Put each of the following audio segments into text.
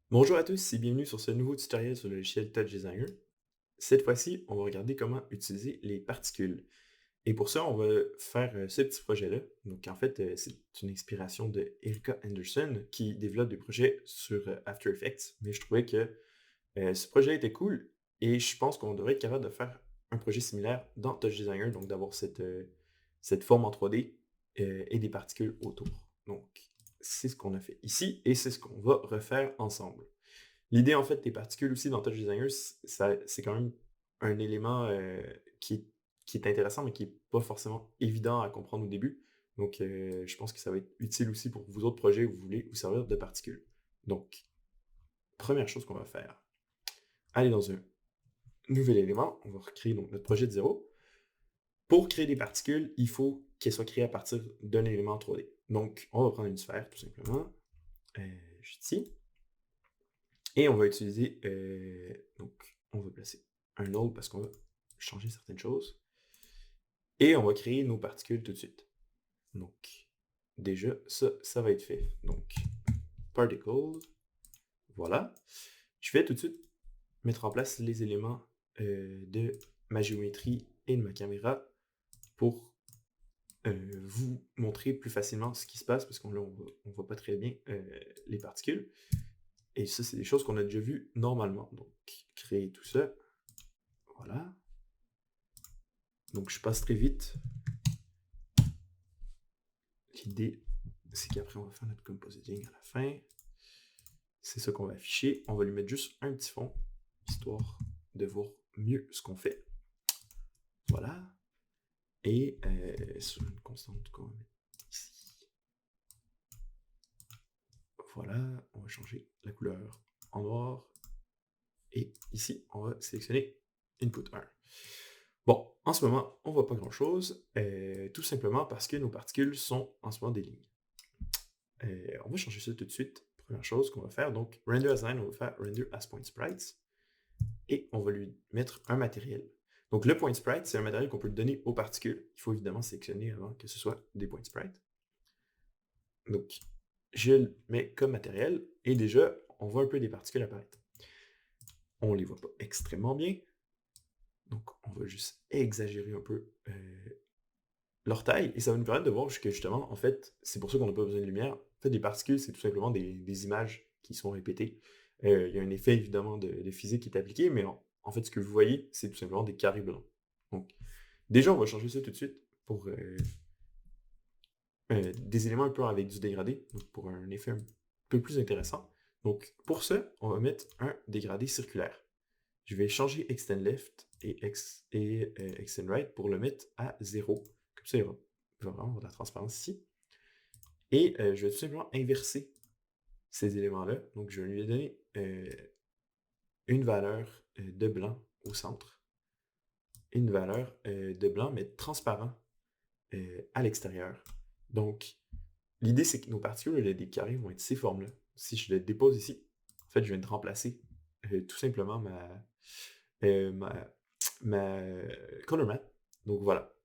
Bonjour à tous et bienvenue sur ce nouveau tutoriel sur le logiciel Touch Designer. Cette fois-ci, on va regarder comment utiliser les particules. Et pour ça, on va faire ce petit projet-là. Donc en fait, c'est une inspiration de Erika Anderson qui développe des projets sur After Effects. Mais je trouvais que ce projet était cool et je pense qu'on devrait être capable de faire un projet similaire dans Touch Designer, donc d'avoir cette forme en 3D et des particules autour. Donc c'est ce qu'on a fait ici et c'est ce qu'on va refaire ensemble. L'idée, en fait, des particules aussi dans Touch Designer, c'est quand même un élément qui est intéressant, mais qui n'est pas forcément évident à comprendre au début. Donc, je pense que ça va être utile aussi pour vos autres projets où vous voulez vous servir de particules. Donc, première chose qu'on va faire, aller dans un nouvel élément. On va recréer donc notre projet de zéro. Pour créer des particules, il faut qu'elles soient créées à partir d'un élément 3D. Donc, on va prendre une sphère, tout simplement, juste ici. Et on va utiliser, donc on va placer un node parce qu'on va changer certaines choses. Et on va créer nos particules tout de suite. Donc, déjà, ça va être fait. Donc, particles, voilà. Je vais tout de suite mettre en place les éléments de ma géométrie et de ma caméra pour vous montrer plus facilement ce qui se passe parce qu'on ne voit pas très bien les particules. Et ça, c'est des choses qu'on a déjà vues normalement. Donc, créer tout ça. Voilà. Donc, je passe très vite. L'idée, c'est qu'après, on va faire notre compositing à la fin. C'est ça qu'on va afficher. On va lui mettre juste un petit fond, histoire de voir mieux ce qu'on fait. Voilà. Et sur une constante qu'on va mettre ici. Voilà. On va changer la couleur en noir. Et ici, on va sélectionner Input 1. Bon, en ce moment, on ne voit pas grand-chose, tout simplement parce que nos particules sont en ce moment des lignes. On va changer ça tout de suite. Première chose qu'on va faire, donc render as line, on va faire render as point sprites et on va lui mettre un matériel. Donc le point sprite, c'est un matériel qu'on peut donner aux particules. Il faut évidemment sélectionner avant que ce soit des point sprites. Donc je le mets comme matériel et déjà, on voit un peu des particules apparaître. On ne les voit pas extrêmement bien, donc on va juste exagérer un peu leur taille et ça va nous permettre de voir que justement, en fait, c'est pour ça qu'on n'a pas besoin de lumière. En fait, des particules, c'est tout simplement des images qui sont répétées. Il y a un effet évidemment de physique qui est appliqué, mais en fait, ce que vous voyez, c'est tout simplement des carrés blancs. Donc, déjà, on va changer ça tout de suite pour des éléments un peu avec du dégradé, donc pour un effet un peu plus intéressant. Donc, pour ça, on va mettre un dégradé circulaire. Je vais changer extend left et extend right pour le mettre à 0. Comme ça, il va vraiment avoir de la transparence ici. Et je vais tout simplement inverser ces éléments-là. Donc, je vais lui donner une valeur de blanc au centre, une valeur de blanc, mais transparent à l'extérieur. Donc, l'idée, c'est que nos particules, là, des carrés, vont être ces formes-là. Si je le dépose ici, en fait, je viens de remplacer tout simplement ma, ma color map. Donc, voilà.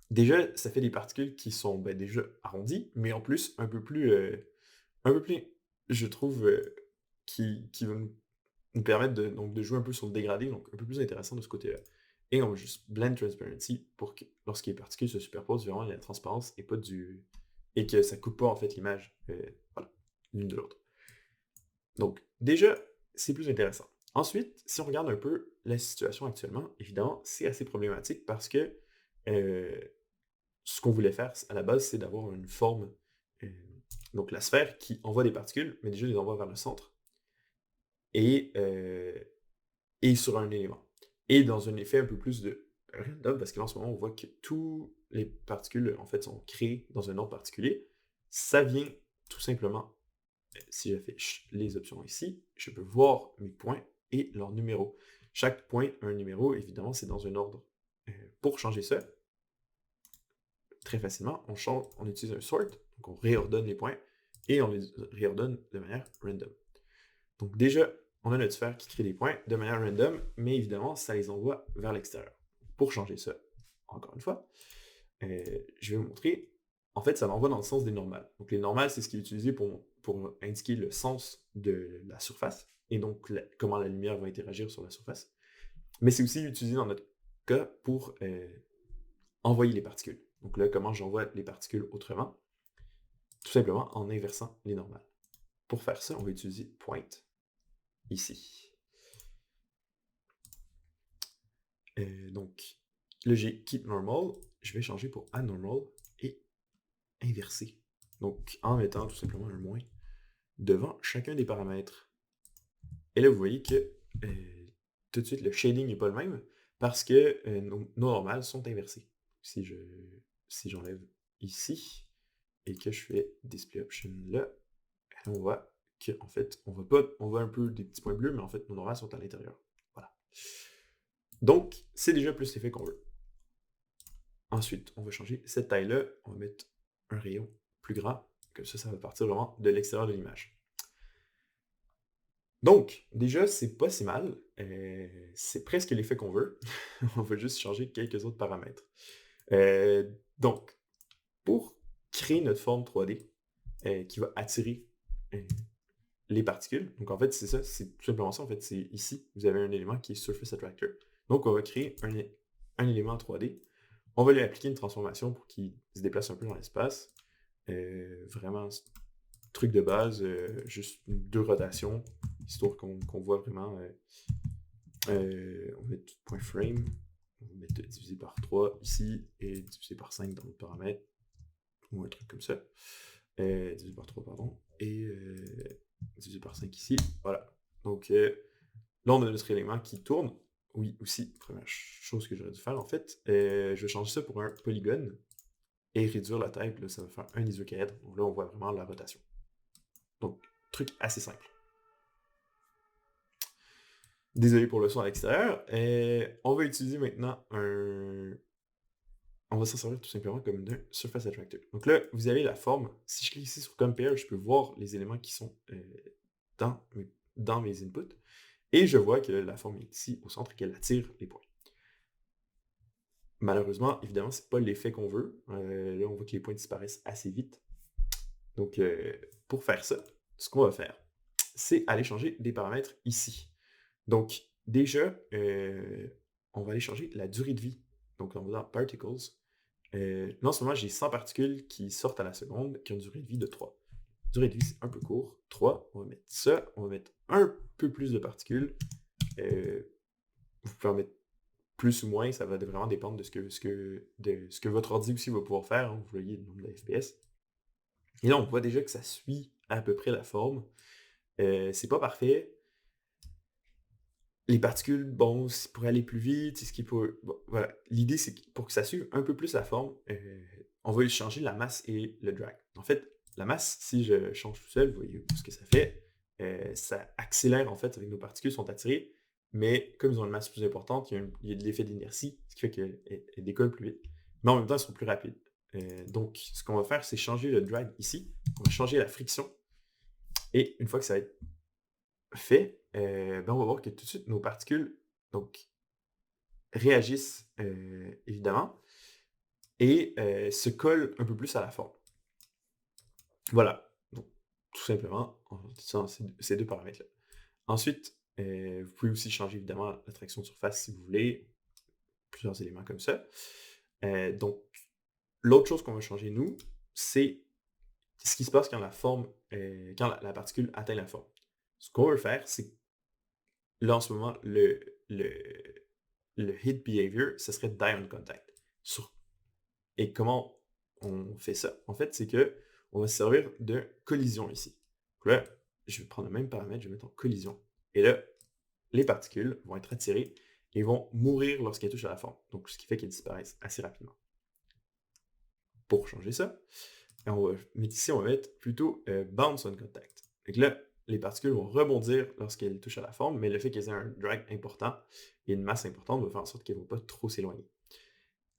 Déjà, ça fait des particules qui sont déjà arrondies, mais en plus, un peu plus, je trouve, qui va nous permettre donc, de jouer un peu sur le dégradé, donc un peu plus intéressant de ce côté-là. Et on va juste blend transparency pour que lorsque les particules se superposent, vraiment la transparence et pas du. Et que ça coupe pas en fait l'image, voilà, l'une de l'autre. Donc, déjà, c'est plus intéressant. Ensuite, si on regarde un peu la situation actuellement, évidemment, c'est assez problématique parce que euh, ce qu'on voulait faire à la base, c'est d'avoir une forme, euh, donc la sphère qui envoie des particules, mais déjà les envoie vers le centre et, et sur un élément. Et dans un effet un peu plus de random, parce que là, en ce moment, on voit que toutes les particules, en fait, sont créées dans un ordre particulier. Ça vient tout simplement, si j'affiche les options ici, je peux voir mes points et leurs numéros. Chaque point a un numéro, évidemment, c'est dans un ordre. Pour changer ça, très facilement, on utilise un sort, donc on réordonne les points, et on les réordonne de manière random. Donc déjà, on a notre sphère qui crée des points de manière random, mais évidemment, ça les envoie vers l'extérieur. Pour changer ça, encore une fois, je vais vous montrer. En fait, ça l'envoie dans le sens des normales. Donc les normales, c'est ce qui est utilisé pour pour indiquer le sens de la surface, et donc comment la lumière va interagir sur la surface. Mais c'est aussi utilisé dans notre cas pour envoyer les particules. Donc là, comment j'envoie les particules autrement? Tout simplement en inversant les normales. Pour faire ça, on va utiliser point ici. Donc, là, j'ai keep normal, je vais changer pour anormal et inverser. Donc, en mettant tout simplement un moins devant chacun des paramètres. Et là, vous voyez que tout de suite, le shading n'est pas le même parce que nos normales sont inversées. Si j'enlève ici et que je fais display option là, on voit qu'en fait, on voit un peu des petits points bleus, mais en fait, nos normales sont à l'intérieur. Voilà. Donc, c'est déjà plus l'effet qu'on veut. Ensuite, on va changer cette taille-là, on va mettre un rayon plus grand, comme ça va partir vraiment de l'extérieur de l'image. Donc, déjà, c'est pas si mal. C'est presque l'effet qu'on veut. On va juste changer quelques autres paramètres. Donc, pour créer notre forme 3D qui va attirer les particules, donc en fait, c'est ça, c'est tout simplement ça. En fait, c'est ici, vous avez un élément qui est Surface Attractor. Donc, on va créer un élément 3D. On va lui appliquer une transformation pour qu'il se déplace un peu dans l'espace. Vraiment, truc de base, juste 2 rotations, histoire qu'on voit vraiment. On va mettre point frame, on va mettre divisé par 3 ici et divisé par 5 dans notre paramètre, ou un truc comme ça. Divisé par 3, pardon, et divisé par 5 ici. Voilà. Donc là, on a notre élément qui tourne. Oui, aussi, première chose que j'aurais dû faire en fait, je vais changer ça pour un polygone et réduire la taille, là, ça va faire un isocaèdre. Donc là, on voit vraiment la rotation. Donc, truc assez simple. Désolé pour le son à l'extérieur. On va utiliser maintenant on va s'en servir tout simplement comme d'un Surface Attractor. Donc là, vous avez la forme. Si je clique ici sur Compare, je peux voir les éléments qui sont dans mes inputs. Et je vois que la forme est ici au centre et qu'elle attire les points. Malheureusement, évidemment, c'est pas l'effet qu'on veut. Là, on voit que les points disparaissent assez vite. Donc, pour faire ça, ce qu'on va faire, c'est aller changer des paramètres ici. Donc, déjà, on va aller changer la durée de vie. Donc, on va dans Particles. Là, en ce moment, j'ai 100 particules qui sortent à la seconde, qui ont une durée de vie de 3. Durée de vie, c'est un peu court. 3, on va mettre ça. On va mettre un peu plus de particules. Vous pouvez en mettre plus ou moins, ça va vraiment dépendre de ce que votre ordi aussi va pouvoir faire. Hein. Vous voyez le nombre de FPS. Et là, on voit déjà que ça suit à peu près la forme. C'est pas parfait. Les particules, bon, pour aller plus vite, c'est ce qui peut. Bon, voilà. L'idée, c'est que pour que ça suive un peu plus la forme, on va changer la masse et le drag. En fait, la masse, si je change tout seul, vous voyez ce que ça fait. Ça accélère en fait avec nos particules sont attirées, mais comme ils ont une masse plus importante, il y a de l'effet d'inertie, ce qui fait qu'elles décollent plus vite. Mais en même temps, elles sont plus rapides. Donc, ce qu'on va faire, c'est changer le drag ici. On va changer la friction. Et une fois que ça va être fait, on va voir que tout de suite, nos particules réagissent évidemment et se collent un peu plus à la forme. Voilà, donc tout simplement en utilisant ces 2 paramètres-là. Ensuite, vous pouvez aussi changer évidemment l'attraction de surface si vous voulez, plusieurs éléments comme ça. Donc, l'autre chose qu'on va changer, nous, c'est ce qui se passe quand quand la particule atteint la forme. Ce qu'on veut faire, c'est là, en ce moment, le hit behavior, ce serait die on contact. Et comment on fait ça? En fait, c'est que on va se servir de collision ici. Donc là, je vais prendre le même paramètre, je vais mettre en collision. Et là, les particules vont être attirées et vont mourir lorsqu'elles touchent à la forme. Donc, ce qui fait qu'elles disparaissent assez rapidement. Pour changer ça, on va mettre plutôt bounce on contact. Donc là, les particules vont rebondir lorsqu'elles touchent à la forme, mais le fait qu'elles aient un drag important et une masse importante va faire en sorte qu'elles ne vont pas trop s'éloigner.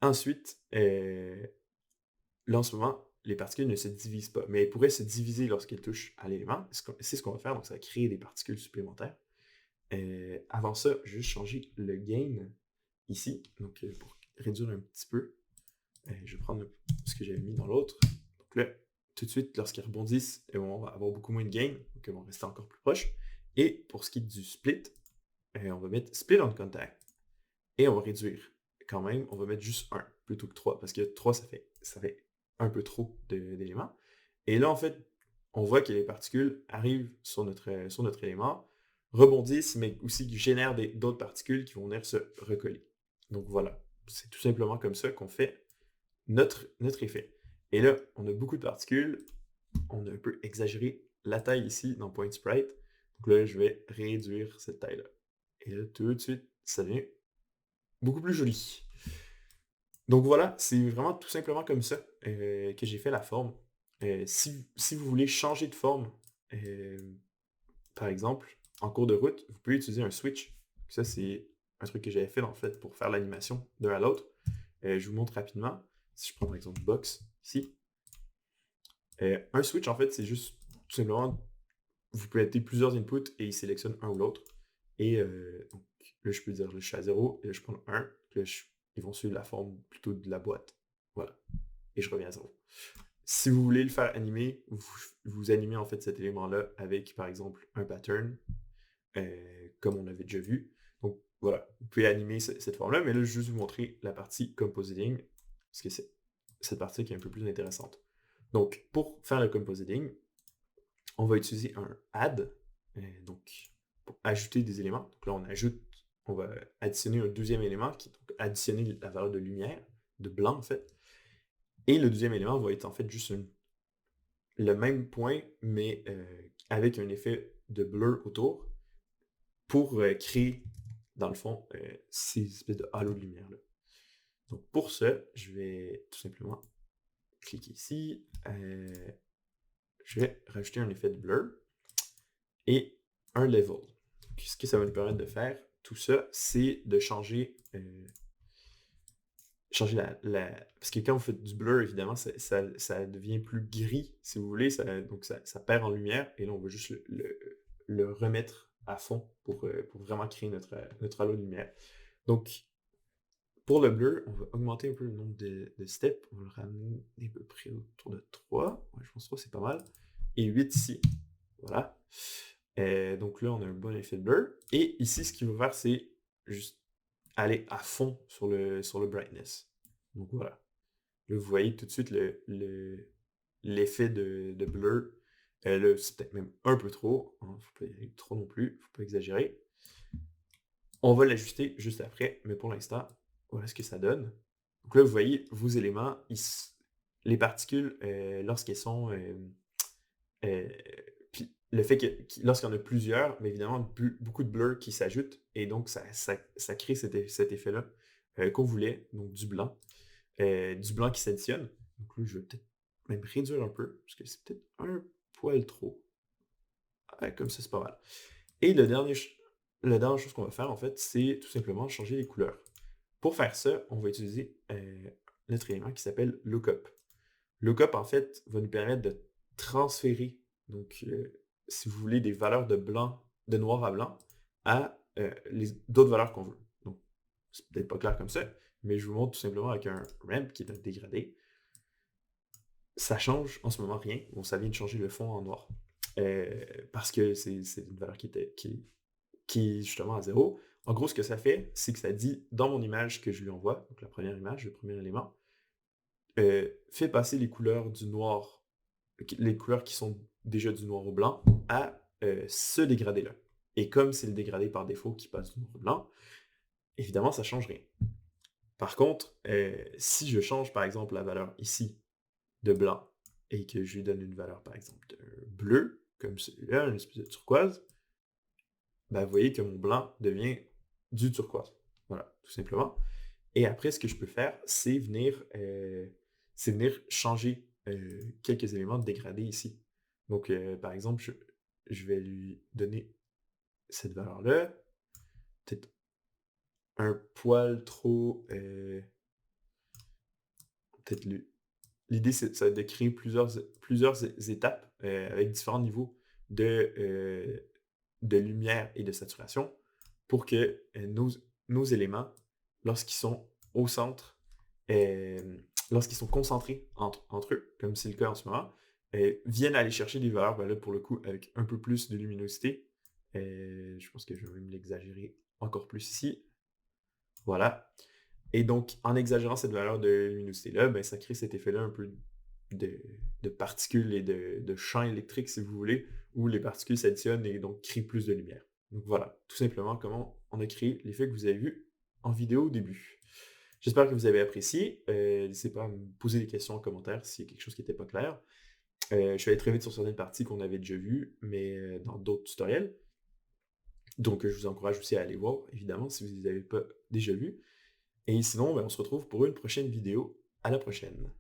Ensuite, là en ce moment, les particules ne se divisent pas, mais elles pourraient se diviser lorsqu'elles touchent à l'élément. C'est ce qu'on va faire, donc ça va créer des particules supplémentaires. Avant ça, je vais juste changer le gain ici, donc pour réduire un petit peu. Je vais prendre ce que j'avais mis dans l'autre. Donc là, tout de suite, lorsqu'ils rebondissent, on va avoir beaucoup moins de gain, donc ils vont rester encore plus proches. Et pour ce qui est du split, on va mettre split on contact. Et on va réduire. Quand même, on va mettre juste 1 plutôt que 3, parce que 3, ça fait un peu trop d'éléments. Et là, en fait, on voit que les particules arrivent sur notre élément, rebondissent, mais aussi génèrent d'autres particules qui vont venir se recoller. Donc voilà, c'est tout simplement comme ça qu'on fait notre effet. Et là, on a beaucoup de particules, on a un peu exagéré la taille ici dans Point Sprite. Donc là, je vais réduire cette taille-là. Et là, tout de suite, ça devient beaucoup plus joli. Donc voilà, c'est vraiment tout simplement comme ça que j'ai fait la forme. Si vous voulez changer de forme, euh, par exemple, en cours de route, vous pouvez utiliser un switch. Ça, c'est un truc que j'avais fait en fait pour faire l'animation d'un à l'autre. Je vous montre rapidement. Si je prends par exemple Box ici. Un switch, en fait, c'est juste tout simplement, vous pouvez mettre plusieurs inputs et il sélectionne un ou l'autre. Et donc là, je peux dire, là, je suis à 0, et là, je prends 1, là, ils vont suivre la forme plutôt de la boîte. Voilà. Et je reviens à 0. Si vous voulez le faire animer, vous animez en fait cet élément-là avec, par exemple, un pattern, comme on avait déjà vu. Donc voilà, vous pouvez animer cette forme-là, mais là, je vais juste vous montrer la partie compositing, parce que c'est cette partie qui est un peu plus intéressante. Donc, pour faire le compositing, on va utiliser un add, donc pour ajouter des éléments. Donc là, on va additionner un deuxième élément, qui est donc additionner la valeur de lumière, de blanc en fait. Et le deuxième élément va être en fait juste le même point, mais avec un effet de blur autour, pour créer, dans le fond, ces espèces de halos de lumière-là. Donc pour ça, je vais tout simplement cliquer ici. Je vais rajouter un effet de blur et un level. Donc, ce que ça va nous permettre de faire, tout ça, c'est de changer parce que quand vous faites du blur, évidemment, ça devient plus gris, si vous voulez, donc ça perd en lumière, et là, on va juste le remettre à fond pour vraiment créer notre halo de lumière. Donc, pour le blur, on va augmenter un peu le nombre de steps, on va le ramener à peu près autour de 3, ouais, je pense que 3 c'est pas mal, et 8 ici, voilà. Donc là, on a un bon effet de blur, et ici, ce qu'il va faire, c'est juste aller à fond sur le brightness. Donc voilà. Là, vous voyez tout de suite l'effet de blur. Là, c'est peut-être même un peu trop. Hein, faut pas y aller trop non plus. Faut pas exagérer. On va l'ajuster juste après, mais pour l'instant, voilà ce que ça donne. Donc là, vous voyez vos éléments, les particules, lorsqu'elles sont... puis le fait que lorsqu'il y en a plusieurs, mais évidemment, beaucoup de blur qui s'ajoutent, et donc ça crée cet effet-là qu'on voulait, donc du blanc qui s'additionne. Donc là, je vais peut-être même réduire un peu, parce que c'est peut-être un poil trop. Ouais, comme ça, c'est pas mal. Et la dernière chose qu'on va faire, en fait, c'est tout simplement changer les couleurs. Pour faire ça, on va utiliser notre élément qui s'appelle Lookup. Lookup, en fait, va nous permettre de transférer, donc, si vous voulez, des valeurs de noir à blanc, à d'autres valeurs qu'on veut. Donc, c'est peut-être pas clair comme ça, mais je vous montre tout simplement avec un ramp qui est un dégradé. Ça change en ce moment rien. Bon, ça vient de changer le fond en noir. Parce que c'est une valeur qui est justement à 0. En gros, ce que ça fait, c'est que ça dit dans mon image que je lui envoie, donc la première image, le premier élément, fait passer les couleurs du noir, les couleurs qui sont déjà du noir au blanc, à ce dégradé-là. Et comme c'est le dégradé par défaut qui passe du noir au blanc, évidemment, ça ne change rien. Par contre, si je change par exemple la valeur ici de blanc et que je lui donne une valeur par exemple de bleu, comme celui-là, une espèce de turquoise, ben, vous voyez que mon blanc devient du turquoise. Voilà, tout simplement. Et après, ce que je peux faire, c'est venir changer quelques éléments de dégradé ici. Donc, par exemple, je vais lui donner cette valeur-là, peut-être un poil trop... peut-être l'idée, ça va être de créer plusieurs étapes avec différents niveaux de lumière et de saturation pour que nos éléments, lorsqu'ils sont au centre, lorsqu'ils sont concentrés entre eux, comme c'est le cas en ce moment, viennent aller chercher des valeurs, ben là, pour le coup, avec un peu plus de luminosité. Je pense que je vais même l'exagérer encore plus ici. Voilà. Et donc, en exagérant cette valeur de luminosité-là, ben, ça crée cet effet-là un peu de, de particules et de champs électriques, si vous voulez, où les particules s'additionnent et donc créent plus de lumière. Donc voilà, tout simplement comment on a créé l'effet que vous avez vu en vidéo au début. J'espère que vous avez apprécié. N'hésitez pas à me poser des questions en commentaire s'il y a quelque chose qui n'était pas clair. Je suis allé très vite sur certaines parties qu'on avait déjà vues, mais dans d'autres tutoriels. Donc, je vous encourage aussi à aller voir, évidemment, si vous ne les avez pas déjà vus. Et sinon, ben, on se retrouve pour une prochaine vidéo. À la prochaine.